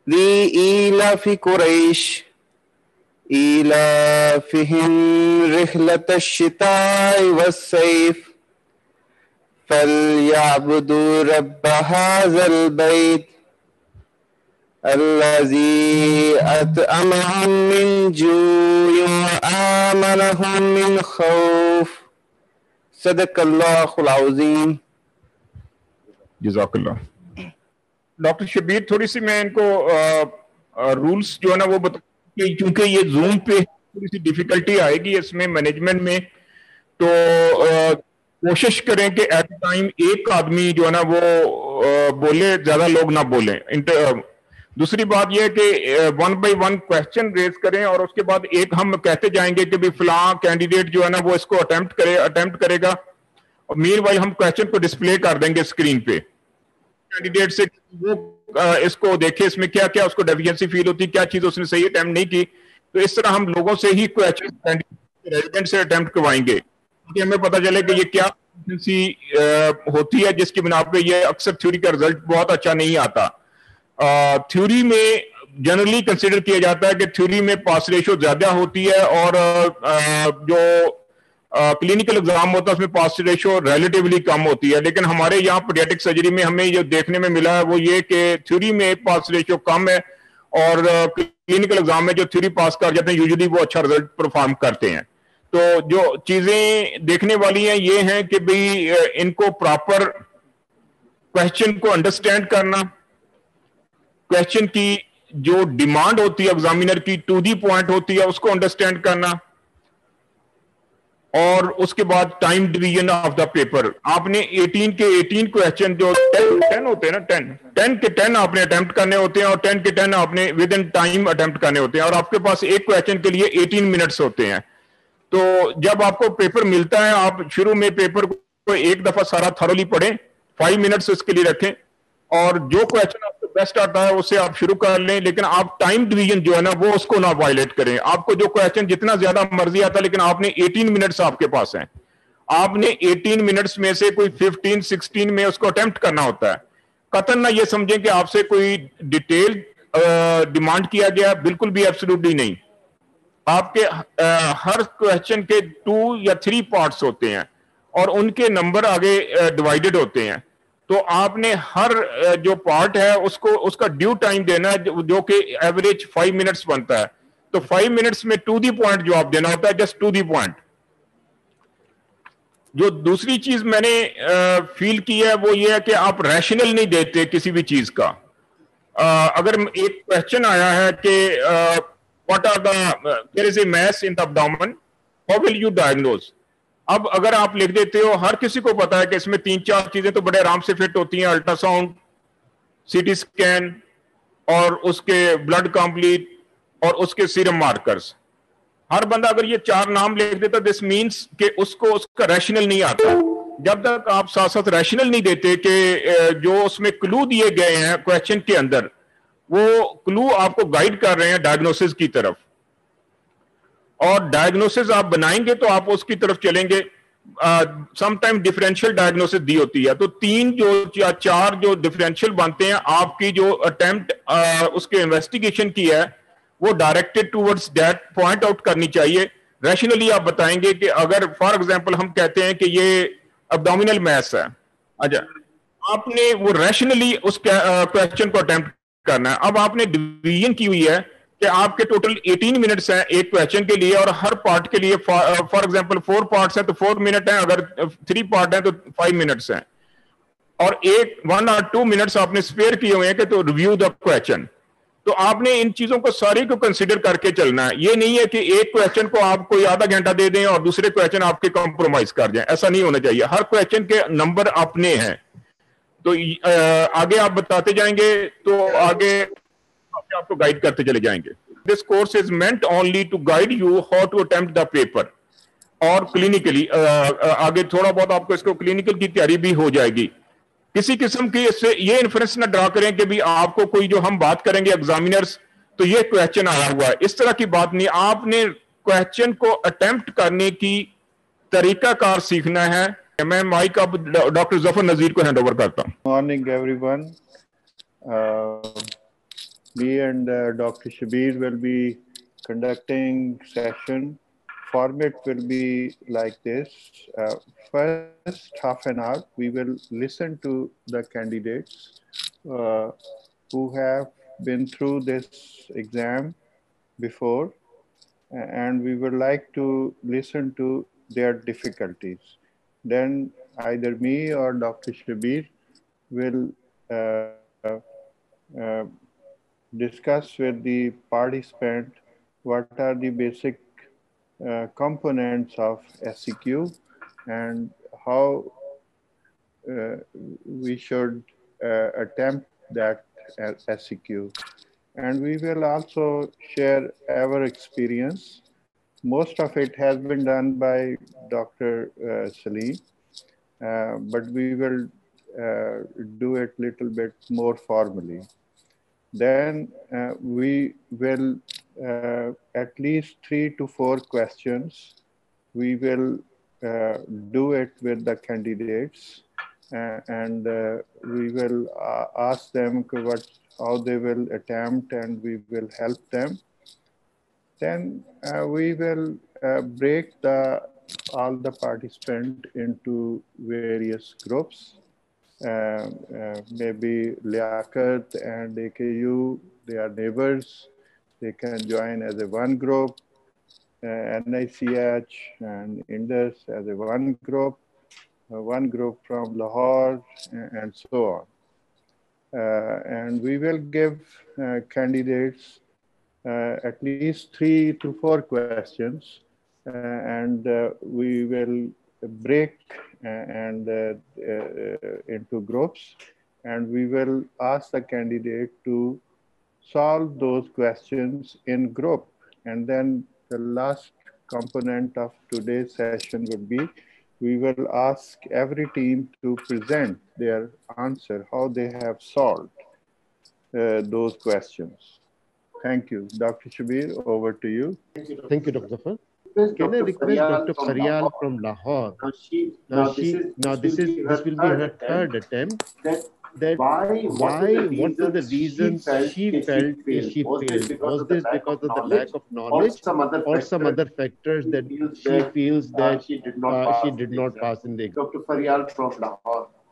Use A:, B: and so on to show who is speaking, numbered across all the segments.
A: لإيلاف قريش إيلافهم رحلة الشتاء والصيف فليعبدوا رب هذا البيت الذي أطعمهم من جوع وآمنهم من خوف صدق اللہ العظیم.
B: جزاک اللہ. ڈاکٹر شبیر تھوڑی سی میں ان کو رولز جو ہے نا وہ بتا کہ چونکہ یہ زوم پہ تھوڑی سی ڈیفیکلٹی آئے گی اس میں مینجمنٹ میں، تو کوشش کریں کہ ایٹ اے ٹائم ایک آدمی جو ہے نا وہ بولے، زیادہ لوگ نہ بولیں. دوسری بات یہ ہے کہ 1 by 1 کوشچن ریز کریں اور اس کے بعد ایک ہم کہتے جائیں گے کہ بھی فلاں کینڈیڈیٹ جو ہے نا وہ اس کو اٹیمپٹ کرے گا، اور مین وائل ہم کوشچن کو ڈسپلے کر دیں گے اسکرین پہ. کینڈیڈیٹ سے وہ اس کو دیکھے اس میں کیا کیا اس کو ڈیفیشنسی فیل ہوتی، کیا چیز اس نے صحیح اٹیمپٹ نہیں کی. تو اس طرح ہم لوگوں سے ہی کوشچن ریزیڈنٹ سے اٹیمپٹ کروائیں گے تاکہ ہمیں پتہ چلے کہ یہ کیا ہوتی ہے جس کی بنا پہ یہ اکثر تھیوری کا رزلٹ بہت اچھا نہیں آتا. تھیوری میں جنرلی کنسیڈر کیا جاتا ہے کہ تھیوری میں پاس ریشو زیادہ ہوتی ہے اور جو کلینکل ایگزام ہوتا ہے اس میں پاس ریشو ریلیٹیولی کم ہوتی ہے. لیکن ہمارے یہاں پیڈیاٹرک سرجری میں ہمیں جو دیکھنے میں ملا ہے وہ یہ کہ تھیوری میں پاس ریشو کم ہے اور کلینکل ایگزام میں جو تھیوری پاس کر جاتے ہیں یوزلی وہ اچھا رزلٹ پرفارم کرتے ہیں. تو جو چیزیں دیکھنے والی ہیں یہ ہیں کہ بھئی ان کو پراپر کوشچن کو انڈرسٹینڈ کرنا، کوشچن کی جو ڈیمانڈ ہوتی ہے ایگزامینر کی ٹو دی پوائنٹ ہوتی ہے اس کو انڈرسٹینڈ کرنا، اور اس کے بعد time division of the paper. آپ نے 18 کے 18 کوشچن جو 10 ہوتے ہیں نا 10 کے 10 آپ نے اٹیمپٹ کرنے ہوتے ہیں اور 10 کے 10 آپ نے ود ان ٹائم اٹیمپٹ کرنے ہوتے ہیں، اور آپ کے پاس ایک کوشچن کے لیے 18 منٹس ہوتے ہیں. تو جب آپ کو پیپر ملتا ہے آپ شروع میں پیپر کو ایک دفعہ سارا تھرولی پڑھیں، 5 منٹس اس کے لیے رکھیں، اور جو کوشچن آپ کو بیسٹ آتا ہے اس سے آپ شروع کر لیں. لیکن آپ ٹائم ڈویژن جو ہے نا وہ اس کو نہ وائلیٹ کریں. آپ کو جو کوشچن جتنا زیادہ مرضی آتا ہے لیکن آپ نے 18 منٹس آپ کے پاس ہیں، آپ نے 18 منٹس میں سے کوئی 15 16 میں اس کو اٹیمپٹ کرنا ہوتا ہے. قطعاً نہ یہ سمجھیں کہ آپ سے کوئی ڈیٹیل ڈیمانڈ کیا گیا، بالکل بھی ایبسولوٹلی نہیں. آپ کے ہر کوشچن کے 2 یا 3 پارٹس ہوتے ہیں اور ان کے نمبر آگے ڈیوائیڈڈ ہوتے ہیں. تو آپ نے ہر جو پارٹ ہے اس کا ڈیو ٹائم دینا ہے جو کہ ایوریج 5 منٹس بنتا ہے. تو 5 منٹس میں ٹو دی پوائنٹ جواب دینا ہوتا ہے، جسٹ ٹو دی پوائنٹ. جو دوسری چیز میں نے فیل کی ہے وہ یہ ہے کہ آپ ریشنل نہیں دیتے کسی بھی چیز کا. اگر ایک کوشچن آیا ہے کہ what are there is a mass in the abdomen, how will you diagnose. اب اگر آپ لکھ دیتے ہو، ہر کسی کو پتا ہے کہ اس میں 3-4 چیزیں تو بڑے آرام سے فٹ ہوتی ہیں، ultra sound, C T scan اور اس کے بلڈ کمپلیٹ اور اس کے سیرم مارکرز. ہر بندہ اگر یہ 4 نام لکھ دیتا دس مینس کہ اس کا ریشنل نہیں آتا. جب تک آپ ساتھ ساتھ ریشنل نہیں دیتے کہ جو اس میں کلو دیے گئے ہیں کوشچن کے اندر وہ کلو آپ کو گائیڈ کر رہے ہیں ڈائگنوسس کی طرف، اور ڈائگنوسس آپ بنائیں گے تو آپ اس کی طرف چلیں گے. سم ٹائم ڈفرینشیل ڈائگنوسس دی ہوتی ہے، تو 3 جو یا 4 جو ڈفرینشیل بنتے ہیں آپ کی جو اٹیمپٹ اس کے انویسٹیگیشن کی ہے وہ directed towards that point out کرنی چاہیے. ریشنلی آپ بتائیں گے کہ اگر فار ایگزامپل ہم کہتے ہیں کہ یہ ابڈومینل میس ہے، اچھا آپ نے وہ ریشنلی اس کوشچن کو اٹیمپٹ کرنا ہے. اب آپ نے ڈویژن کی ہوئی ہے کہ آپ کے ٹوٹل 18 منٹس ہیں ایک کوشچن کے لیے، اور ہر پارٹ کے لیے فار ایگزامپل 4 پارٹس ہیں تو 4 منٹ ہیں، اگر 3 پارٹ ہیں تو 5 منٹس ہیں، اور 1 or 2 منٹس آپ نے اسپیئر کیے ہوئے ہیں کہ تو ریویو دا کوشچن. تو آپ نے ان چیزوں کو ساری کو کنسیڈر کر کے چلنا ہے. یہ نہیں ہے کہ ایک کوشچن کو آپ کوئی آدھا گھنٹہ دے دیں اور دوسرے کوشچن آپ کے کمپرومائز کر جائیں، ایسا نہیں ہونا چاہیے. ہر کوشچن کے نمبر اپنے ہیں. تو آگے آپ بتاتے جائیں گے تو آگے آپ کو گائیڈ کرتے چلے جائیں گے. This course is meant only to guide you how to attempt the paper, اور کلینکلی آگے تھوڑا بہت آپ کو اس کو کلینکل کی تیاری بھی ہو جائے گی. کسی قسم کی اس سے یہ انفرنس نہ ڈرا کریں کہ بھی آپ کو کوئی جو ہم بات کریں گے ایگزامینرز تو یہ کوشچن آیا ہوا ہے، اس طرح کی بات نہیں. آپ نے کوشچن کو اٹیمپٹ کرنے کی طریقہ کار سیکھنا ہے. میں مائک اب ڈاکٹر ظفر نذیر کو ہینڈ اوور کرتا ہوں.
C: Morning every one. Me and Dr. Shabir will be conducting session. Format will be like this. First half an hour, we will listen to the candidates who have been through this exam before, and we would like to listen to their difficulties. Then either me or Dr. Shabir will uh, discuss with the participant what are the basic components of SEQ and how we should attempt that SEQ. And we will also share our experience. Most of it has been done by Dr. Salim, but we will do it a little bit more formally. Then we will at least 3 to 4 questions. We will do it with the candidates, and we will ask them how they will attempt, and we will help them. Then we will break all the participants into various groups. Maybe Liaquat and AKU, they are neighbors. They can join as a one group. NICH and Indus as a one group from Lahore, and so on. And we will give candidates at least 3 to 4 questions, and we will break and into groups, and we will ask the candidate to solve those questions in group. And then the last component of today's session would be, we will ask every team to present their answer, how they have solved those questions. Thank you. Dr. Shabir, over to you.
D: Thank you, Dr. Zafar. Can I request Dr. Faryal from Lahore? This will be her third attempt. What were the reasons she felt she failed? Was this because of the lack of knowledge or some other factors that she feels that she did not pass in the exam?
E: Dr. Faryal from Lahore.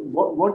E: what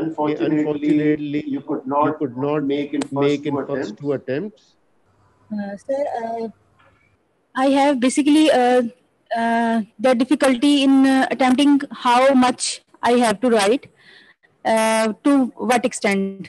E: unfortunately you could not make in first 2 attempts?
F: Sir, I have basically the difficulty in attempting how much I have to write, to what extent,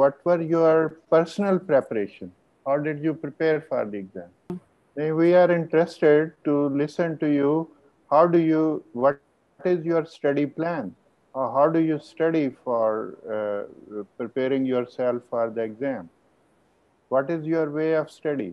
C: What were your personal preparation? How did you prepare for the exam? We are interested to listen to you. What is your study plan? How do you study for preparing yourself for the exam? What is your way of study?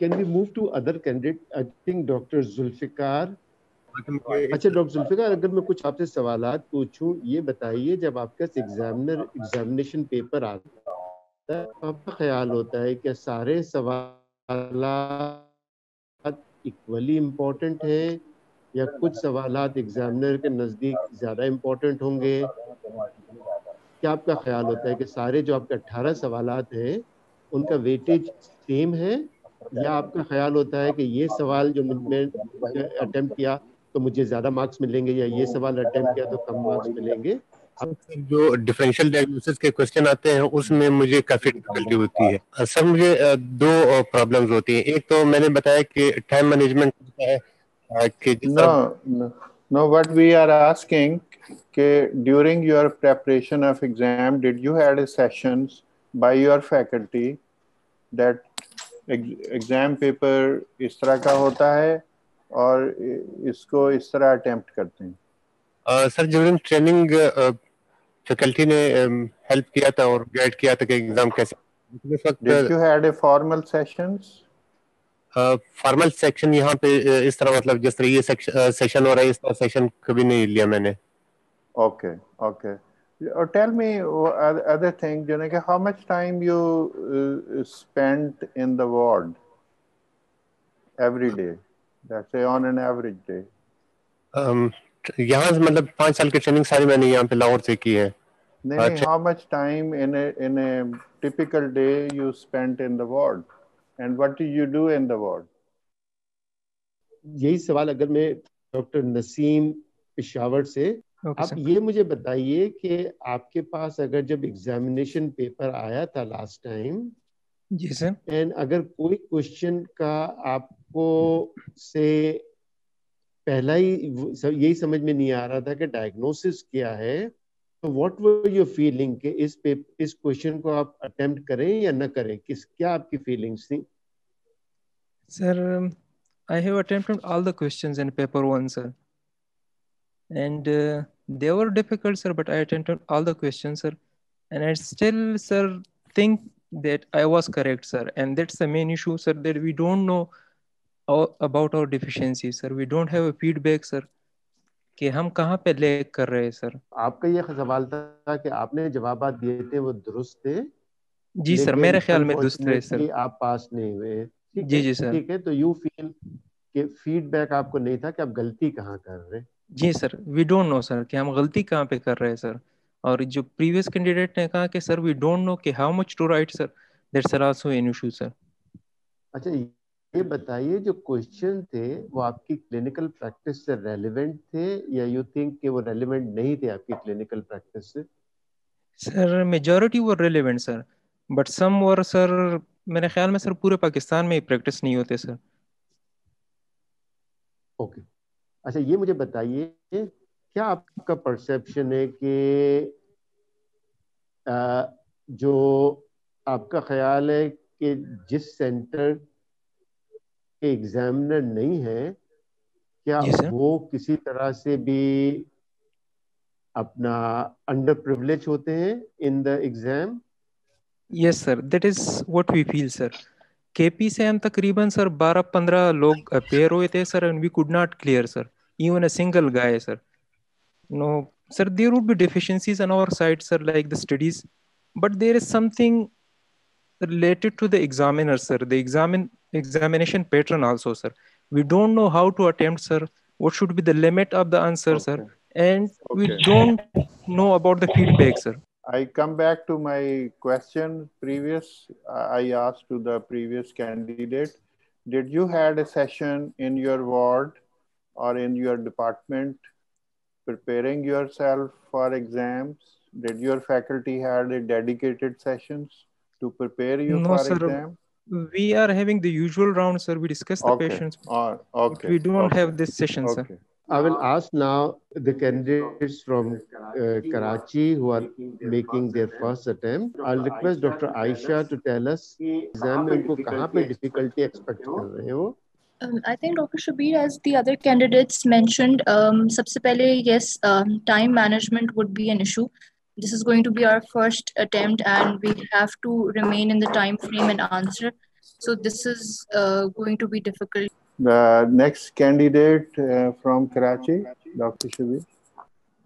D: Can we move to other candidate? I think Dr. Zulfikar اچھا doctor Zulfiqar, اگر میں کچھ آپ سے سوالات پوچھوں، یہ بتائیے جب آپ کا ایگزامینیشن پیپر آتا ہے آپ کا خیال ہوتا ہے کہ سارے سوالات ایکولی امپورٹنٹ ہیں یا کچھ سوالات ایگزامنر کے نزدیک زیادہ امپورٹنٹ ہوں گے؟ کیا آپ کا خیال ہوتا ہے کہ سارے جو آپ کے 18 سوالات ہیں ان کا ویٹیج سیم ہے، یا آپ کا خیال ہوتا ہے کہ یہ سوال جو میں اٹیمپٹ کیا تو مجھے زیادہ مارکس ملیں گے، یا یہ سوال اٹیمپٹ کیا تو کم مارکس ملیں گے؟
G: جو ڈیفرینشیل ڈائگنوسس کے کوشچن آتے ہیں اس میں مجھے کافی ڈفیکلٹی ہوتی ہے سر. مجھے دو پرابلمز ہوتی ہیں. ایک تو میں نے بتایا کہ ٹائم مینجمنٹ ہے کہ
C: No, what we are asking during your preparation of exam, did you had a sessions by your faculty that exam paper اس طرح کا ہوتا ہے اور اس کو اس طرح اٹیمپٹ کرتے ہیں؟
G: سر ڈیورنگ ٹریننگ فیکلٹی نے ہیلپ کیا تھا اور گائڈ کیا تھا کہ ایگزام کیسے.
C: Did you had a formal sessions?
G: Formal section یہاں پہ اس طرح مطلب جس طرح یہ سیشن ہو رہا ہے اس طرح سیشن کبھی نہیں لیا میں نے.
C: Okay. Or tell me other thing, how much time you spent in the ward every day? Let's say on an average day.
G: یہاں مطلب 5 سال کی ٹریننگ ساری میں نے یہاں پہ لاہور سے کی ہے.
C: نہیں, how much time in a typical day you spent in the ward and what do you do in the ward?
D: یہی سوال اگر میں ڈاکٹر نسیم پشاور سے، آپ یہ مجھے بتائیے کہ آپ کے پاس اگر جب ایگزامینیشن پیپر آیا تھا last time,
H: G sir,
D: and اگر کوئی کوشچن کا آپ کو سے پہلا ہی یہی سمجھ میں نہیں آ رہا تھا کہ ڈائگنوسس کیا ہے، تو واٹ ور یور فیلنگ کہ اس کوشچن کو آپ اٹیمپٹ کریں یا نہ کریں؟ کیا آپ کی فیلنگس تھیں؟
H: سر I have attempted all the questions in paper 1, sir. And they were difficult, sir, but I attempted all the questions, sir. And I still, sir, think that I was correct, sir. And that's the main issue, sir, that we don't know about our deficiencies, sir. We don't have a feedback, sir, کہ ہم کہاں پہ leak کر رہے ہیں سر.
D: آپ کا یہ سوال تھا کہ آپ نے جوابات دیے تھے وہ درست تھے.
H: جی سر، میرے خیال میں درست رہے سر.
D: آپ پاس نہیں ہوئے.
H: جی جی سر.
D: ٹھیک ہے، تو یو فیل کہ فیڈ بیک آپ کو نہیں تھا کہ آپ غلطی کہاں کر رہے.
H: جی سر، وی ڈونٹ نو سر کہ ہم غلطی کہاں پہ کر رہے ہیں سر. اور جو پریویس کینڈیڈیٹ نے کہا کہ سر وی ڈونٹ نو کہ how much to write sir, that's also an issue sir.
D: اچھا یہ بتائیے جو کوشچن تھے وہ آپ کی کلینکل پریکٹس سے ریلیونٹ تھے یا یو تھنک کہ وہ ریلیونٹ نہیں تھے آپ کی کلینکل پریکٹس سے؟
H: سر میجورٹی وہ ریلیونٹ سر، بٹ سم ور سر میرے خیال میں سر پورے پاکستان میں پریکٹس نہیں ہوتے سر.
D: اوکے. اچھا یہ مجھے بتائیے کیا آپ کا پرسیپشن ہے کہ جو آپ کا خیال ہے کہ جس سینٹر کے ایگزامنر نہیں ہے کیا وہ کسی طرح سے بھی اپنا انڈر پریولیج ہوتے ہیں in the exam?
H: Yes sir, that is what we feel sir. K P سے ہم تقریباً سر 12-15 لوگ اپیئر ہوئے تھے sir and we could not clear sir even a single guy sir. Know sir, there would be deficiencies on our side sir like the studies, but there is some thing related to the examiner sir, the examination pattern also sir. We don't know how to attempt sir, what should be the limit of the answer sir, and we don't know about the feedback sir.
C: I come back to my question previous I asked to the previous candidate, did you had a session in your ward or in your department preparing yourself for exams? Did your faculty had a dedicated sessions to prepare you for exam?
H: We are having the usual round sir, we discuss the patients.
C: Okay.
H: We don't have this session sir.
D: I will ask now the candidates from Karachi who are making their first attempt. I'll request Dr. Aisha to tell us exam mein unko kahan pe difficulty expect kar rahe ho.
I: I think Dr. Shabir, as the other candidates mentioned, sabse pehle yes, time management would be an issue. This is going to be our first attempt and we have to remain in the time frame and answer. So this is going to be difficult.
C: The next candidate from Karachi, Dr. Shabir.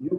E: you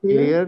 E: clear